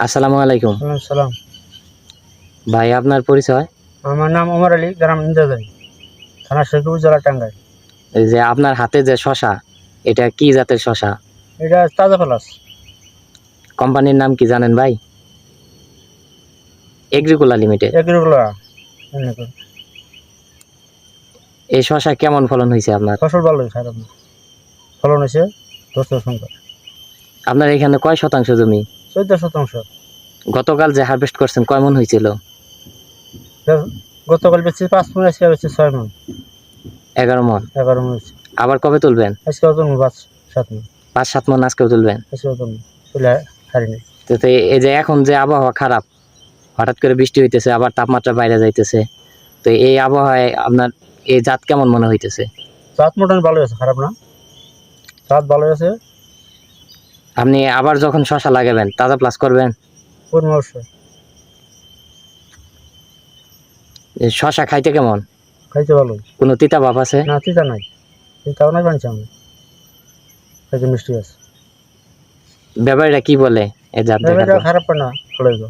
আসসালামু আলাইকুম। সালাম। ভাই আপনার পরিচয়? আমার নাম ওমর আলী, গ্রাম ইন্দ্রাজারি, থানা শেরপুর, জেলা টাঙ্গাইল। এই যে আপনার হাতে যে শশা, এটা কি জাতের শশা? এটা তাজা ফলাস। কোম্পানির নাম কি জানেন ভাই? Agricola limited. এগুলো এই শশা কেমন ফলন হয়েছে আপনার? ফসল ভালোই, খারাপ না। ফলন হয়েছে 10 সংখ্যা। আপনার এখানে কয় শতাংশ জমি? 14%। গতকাল যে হারভেস্ট করছেন কয় মন হয়েছিল? গতকাল বেশি 5 মন, আজকে বেশি 6 মন, 11 মন। 11 মন হয়েছে। আবার কবে তুলবেন? আজকে অত 5-7 মন, 5-7 মন আজকেও তুলবেন? আজকে অত মন তুলে হারিনি। তো এই যে এখন যে আবহাওয়া খারাপ, হঠাৎ করে বৃষ্টি হইতেছে, আবার তাপমাত্রা বাইরে যাইতেছে, তো এই আবহাওয়ায় আপনার এই জাত কেমন মনে হইতেছে? জাত মোটামুটি ভালো আছে, খারাপ না, জাত ভালো আছে। আপনি আবার যখন শশা লাগাবেন তাজা প্লাস করবেন? পরামর্শ এই শশা খাইতে কেমন? খাইতে ভালো। কোনো তিতা ভাব আছে? না, তিতা নাই, তিতাও নাই, পানছি আমি, খাইতে মিষ্টি আছে। ব্যাপারীরা কি বলে এই জাত দেখার পর? খারাপ না, ভালো।